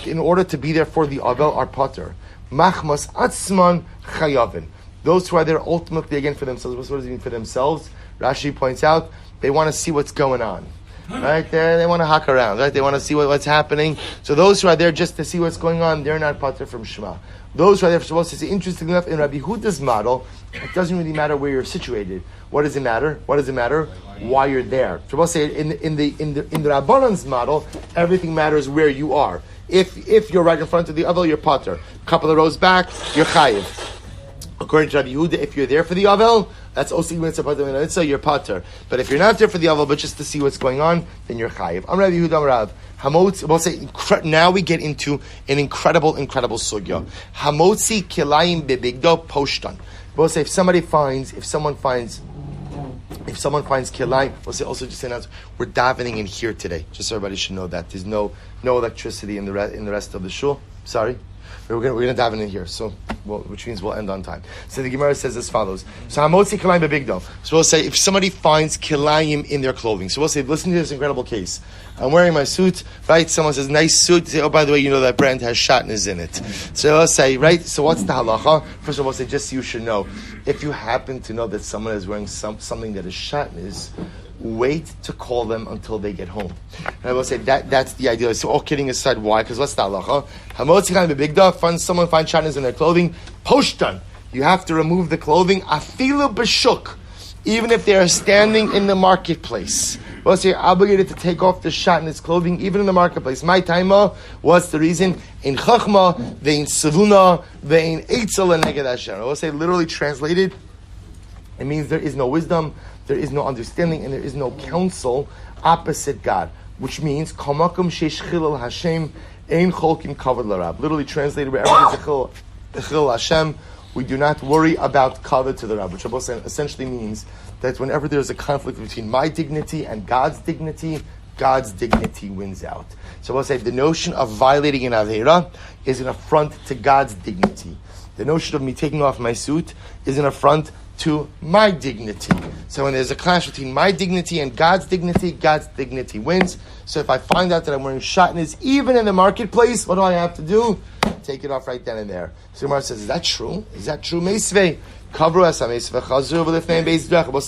in order to be there for the Avel, are pater. Machmas Atzman Chayavin. Those who are there ultimately again for themselves. What does it mean for themselves? Rashi points out they want to see what's going on. Right? They want to hack around. Right? They want to see what's happening. So those who are there just to see what's going on, they're not pater from Shema. Those who are there for supposed to see, interesting enough, in Rabbi Huda's model, it doesn't really matter where you're situated. What does it matter? Why you're there. Supposed to say in the Rabbanan's model, everything matters where you are. If you're right in front of the Avel, you're pater. A couple of rows back, you're chayiv. According to Rabbi Yehuda, if you're there for the Avel, that's osi mitzvah, you're pater. But if you're not there for the Avel, but just to see what's going on, then you're chayiv. I'm Rabbi Yehuda, I'm Rav. Hamotzi, we'll say, now we get into an incredible sugya. Hamotzi kilayim bebigdo poshtan. We'll say if someone finds kilayim, we'll say also just say now we're davening in here today. Just so everybody should know that there's no electricity in the rest of the shul. Sorry. We're going to daven in here, which means we'll end on time. So the Gemara says as follows. So hamotzi kilayim bebigdo. So we'll say if somebody finds kilayim in their clothing. So we'll say, listen to this incredible case. I'm wearing my suit, right? Someone says, nice suit. Say, oh, by the way, you know that brand has shatnez in it. So I'll say, right? So what's the halacha? First of all, we'll say, just so you should know, if you happen to know that someone is wearing something that is shatnez, wait to call them until they get home. And I will say that's the idea. So all kidding aside, why? Because what's the halacha? Someone finds shatnez in their clothing, poshtan. You have to remove the clothing, afilu b'shuk, even if they are standing in the marketplace. Well, so you're obligated to take off the shatnez clothing, even in the marketplace. My taima, what's the reason? In chachma, ve'in savuna, ve'in eitzel neged Hashem. I will say, literally translated, it means there is no wisdom, there is no understanding, and there is no counsel opposite God. Which means, kamakum sheish chilul Hashem, Ein cholkin kavod l'rab. Literally translated, wherever there's a chil Hashem, we do not worry about kavod to the Rab, which essentially means that whenever there's a conflict between my dignity and God's dignity wins out. So we'll say the notion of violating an Aveira is an affront to God's dignity. The notion of me taking off my suit is an affront to my dignity. So when there's a clash between my dignity and God's dignity wins. So if I find out that I'm wearing shatnez even in the marketplace, what do I have to do? Take it off right then and there. So Gemara says, is that true? Is that true? Meisvei. Let's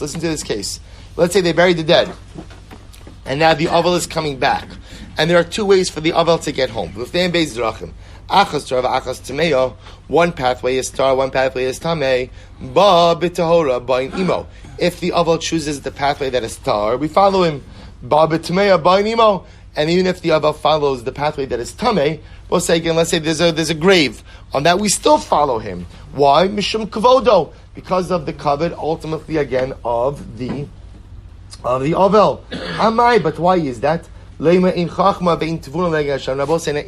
listen to this case. Let's say they buried the dead, and now the Avel is coming back. And there are two ways for the Avel to get home. One pathway is tar, one pathway is tameh. Ba b'tahora, ba in imo. If the Avel chooses the pathway that is tar, we follow him. Ba b'tameh, ba in imo. And even if the Avel follows the pathway that is tameh, we'll say again, let's say there's a grave. On that we still follow him. Why? Mishum kavodo. Because of the kavod, ultimately again, of the Avel. Amai, but why is that?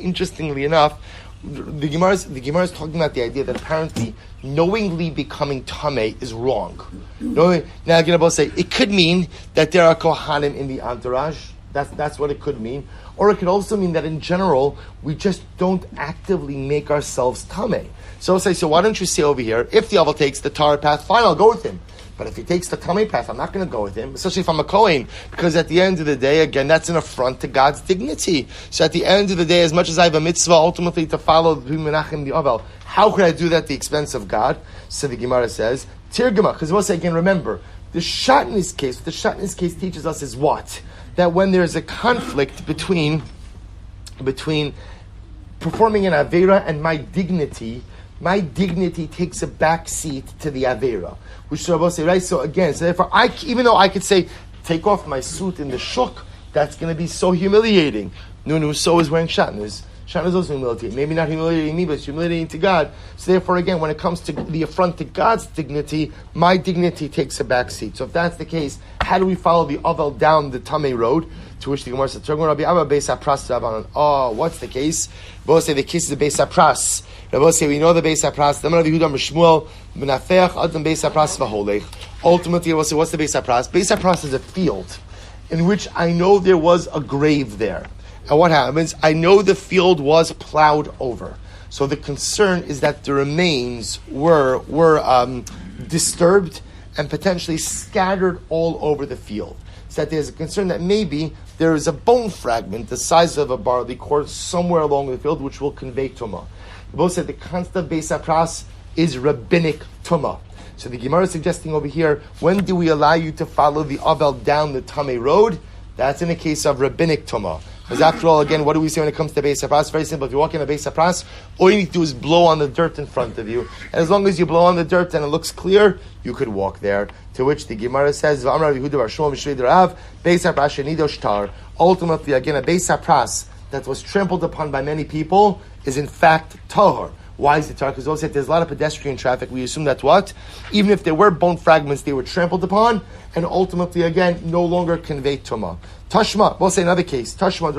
Interestingly enough, the Gemara is talking about the idea that apparently knowingly becoming tameh is wrong. Now again, I'll say it could mean that there are kohanim in the entourage. That's what it could mean. Or it could also mean that in general, we just don't actively make ourselves tameh. So I'll say, so why don't you say over here, if the Avel takes the tar path, fine, I'll go with him. But if he takes the tameh path, I'm not going to go with him, especially if I'm a Kohen, because at the end of the day, again, that's an affront to God's dignity. So at the end of the day, as much as I have a mitzvah ultimately to follow Menachem the Avel, how could I do that at the expense of God? So the Gemara says, Tirgama, because we'll say again, remember, the shatnez case teaches us is what? That when there's a conflict between performing an Aveira and my dignity takes a back seat to the Aveira. Which Rabbi say, right? So again, so therefore, even though I could say, take off my suit in the shuk, that's going to be so humiliating. No, so is wearing shatnez. Shatnez is also humiliating. Maybe not humiliating me, but it's humiliating to God. So therefore, again, when it comes to the affront to God's dignity, my dignity takes a back seat. So if that's the case, how do we follow the Avel down the Tameh road? To which the Gemara says, oh, what's the case? Rabbi say the case is the Beis HaPras. Rabbi say we know the Beis HaPras. Ultimately, Rabbi say, what's the Beis HaPras? Beis HaPras is a field in which I know there was a grave there. And what happens? I know the field was plowed over. So the concern is that the remains were disturbed and potentially scattered all over the field. So that there's a concern that maybe there is a bone fragment the size of a barley quart somewhere along the field which will convey tumah. Both said the concept of Beis HaPras is rabbinic tumah. So the Gemara is suggesting over here, when do we allow you to follow the Avel down the Tameh road? That's in a case of rabbinic tumah. Because after all, again, what do we say when it comes to Beis HaPras? Very simple. If you walk in a Beis HaPras, all you need to do is blow on the dirt in front of you. And as long as you blow on the dirt and it looks clear, you could walk there. To which the Gemara says, ultimately, again, a Beis HaPras that was trampled upon by many people is in fact tahor. Why is it tahor? Because also there's a lot of pedestrian traffic. We assume that's what? Even if there were bone fragments, they were trampled upon, and ultimately, again, no longer convey tumah. Tashma, we'll say another case. Tashma,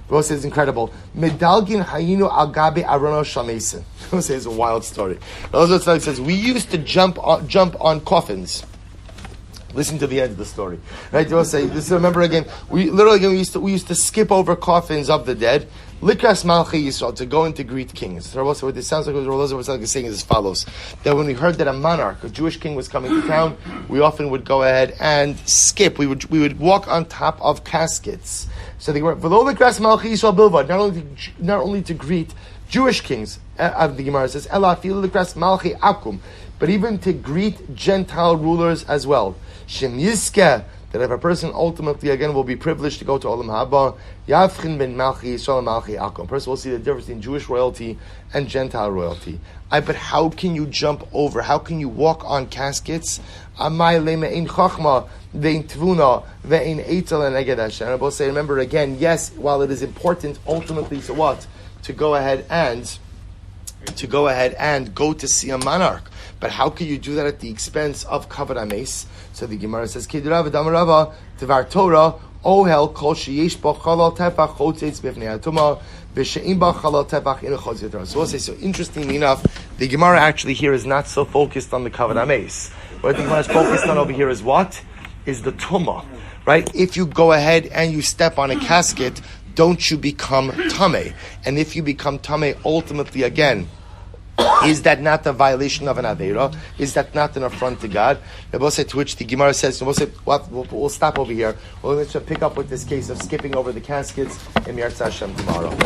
we'll say it's incredible. Medalgin hayinu al gabe arono shamesin. We'll say it's a wild story. Elazar says, we used to jump on coffins. Listen to the end of the story, right? We'll say this. Remember again, we used to skip over coffins of the dead. Likras Malchi Yisrael, to go and to greet kings. So what this sounds like what Rabbi was saying is as follows: that when we heard that a monarch, a Jewish king, was coming to town, we often would go ahead and skip. We would walk on top of caskets. So they were below Likras Malchi Yisrael Bilvad, not only to greet Jewish kings. The Gemara says, Ela afilu Likras Malchi Akum, but even to greet Gentile rulers as well. Shem Yizkeh, that if a person ultimately again will be privileged to go to Olam Haba, Yavchin ben Malchi Yisrael Malchi Akum. A person will see the difference in Jewish royalty and Gentile royalty. But how can you jump over? How can you walk on caskets? Amay le'me'in chachma ve'in tvuna ve'in eitel and egedash. And I will say, remember again, yes, while it is important ultimately to what? To go ahead and go to see a monarch. But how can you do that at the expense of kavod ames? So the Gemara says, "Kedrav Damarava Tevar Torah Ohel kol sheyesh bo chalal tefach chotzeitz b'fnei hatumah v'she'im ba chalal tefach ina chotzeitz Torah. So we'll say, so interestingly enough, the Gemara actually here is not so focused on the kavod hameis. What the Gemara is focused on over here is what? Is the tumah, right? If you go ahead and you step on a casket, don't you become tameh? And if you become tameh, ultimately again, is that not a violation of an Aveira? Is that not an affront to God? To which the Gemara says, we'll stop over here. We'll pick up with this case of skipping over the caskets in Mirza Hashem tomorrow.